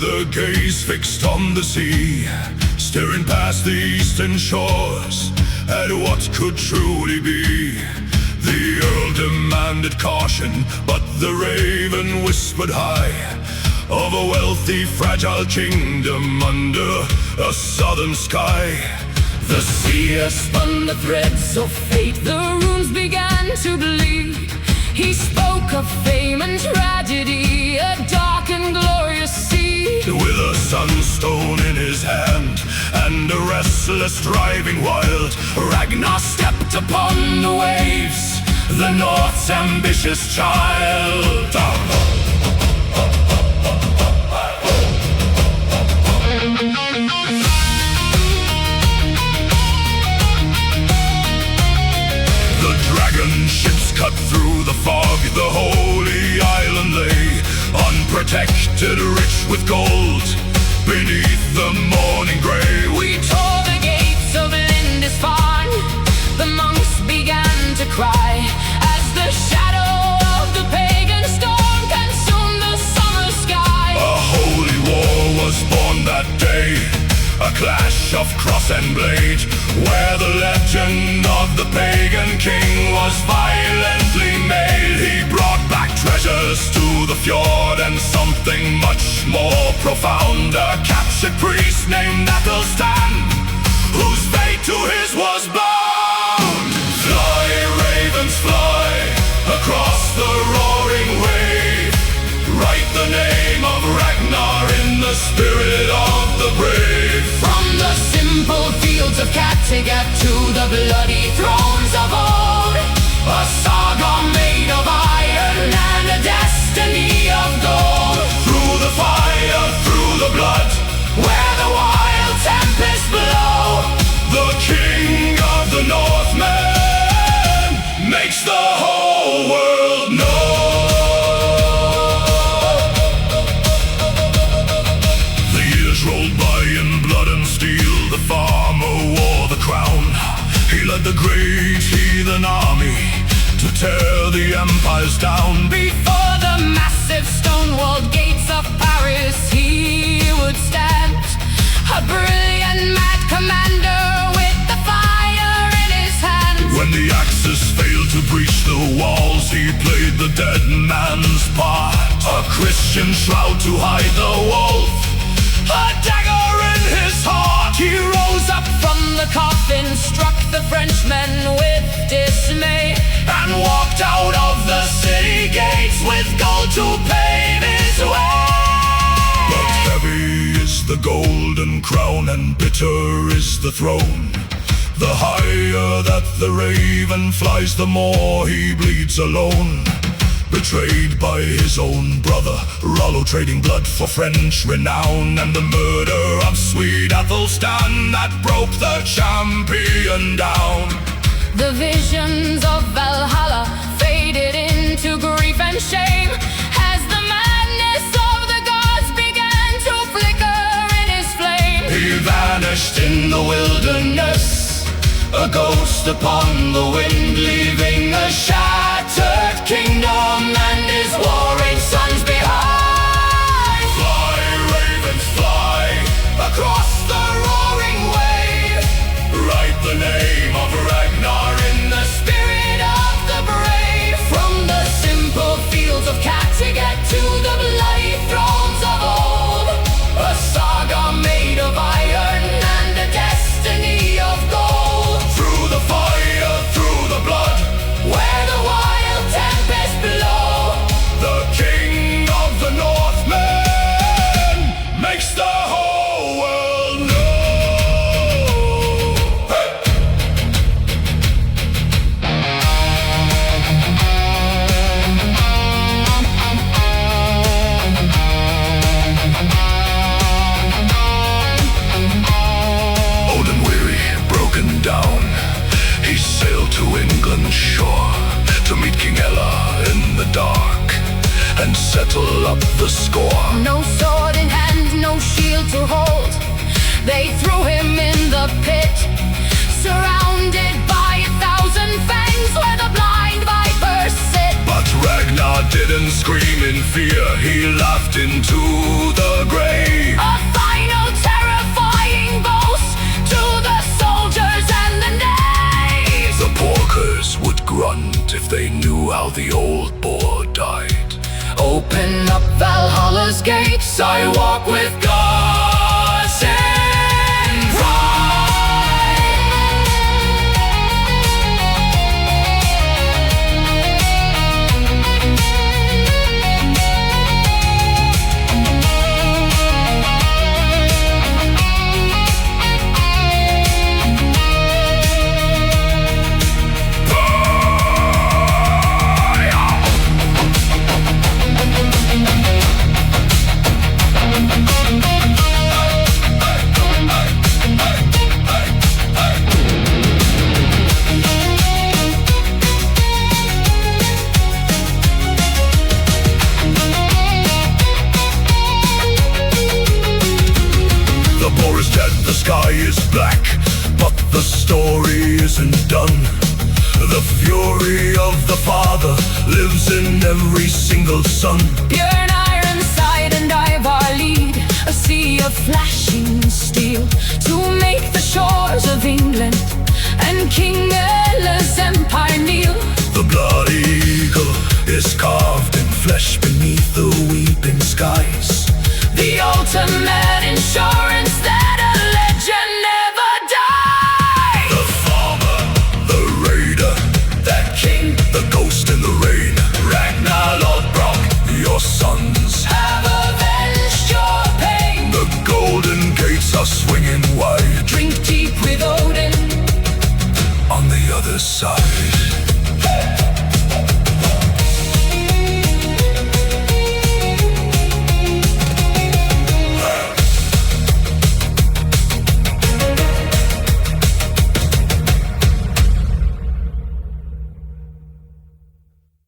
with a gaze fixed on the sea, staring past the eastern shores at what could truly be. The Earl demanded caution, but the Raven whispered high of a wealthy, fragile kingdom under a southern sky. The seer spun the threads of fate, the runes began to bleed. He spoke of fame and tragedy, a dark and glorious sea. With a sunstone in his hand and a restless driving wild, Ragnar stepped upon the waves, the North's ambitious child. The dragon ships cut through the fog, the holy island lay unprotected, rich with gold beneath the morning gray. We tore the gates of Lindisfarne, the monks began to cry as the shadow of the pagan storm consumed the summer sky. A holy war was born that day, a clash of cross and blade, where the legend of the pagan king was violently made. He brought back treasures to the fjord and something much more profound, a captured priest named Athelstan, whose fate to his was bound. Fly, ravens, fly across the roaring wave, write the name of Ragnar in the spirit of the brave. From the simple fields of Kattegat to the bloody thrones of old, a saga made of iron and a destiny of gold. Through the fire, through the blood, Where the wild tempests blow, the king of the Northmen makes the whole world know. The years rolled by in blood and steel, the farmer wore the crown. He led the great heathen army to tear the empires down. before the massive stone-walled gates of Paris he would stand, a brilliant mad commander with the fire in his hands. When the axes failed to breach the walls, he played the dead man's part, a Christian shroud to hide the wolf, a dagger in his heart. He rose up from the coffin, struck the Frenchmen with dismay, And walked out of the city gates with gold to pave his way. But heavy is the golden crown and bitter is the throne. The higher that the raven flies, the more he bleeds alone. Betrayed by his own brother, Rollo trading blood for French renown, and the murder of sweet Athelstan that broke the champion down. The visions of Valhalla faded into grief and shame as the madness of the gods began to flicker in his flame. He vanished in the wilderness, a ghost upon the wind, leaving a shattered kingdom and his warring sons behind. Fly, ravens, fly across the roaring wave, write the name of Ragnar in the spirit of the brave. From the simple fields of Kattegat to the bloody thrones of old, A saga made of iron and a destiny of gold. Through the fire, through the blood, where the wild tempests blow, the king of the Northmen makes the whole world know. Hey! Old and weary, broken down, he sailed to England's shore to meet King Ella in the dark and settle up the score. no sword in hand, no shield to hold. They threw him in the pit, surrounded by 1,000 fangs where the blind vipers sit. But Ragnar didn't scream in fear, he laughed into the grave. A final terrifying boast to the soldiers and the knaves. The porkers would grunt if they knew how the old boar died. Open up Valhalla's gates, I walk with gods and pride. The sky is black, but the story isn't done. The fury of the Father lives in every single son. Björn Ironside and Ivar lead a sea of flashing steel to make the shores of England and King Ella's empire kneel. The blood eagle is carved in flesh beneath the weeping skies. The ultimate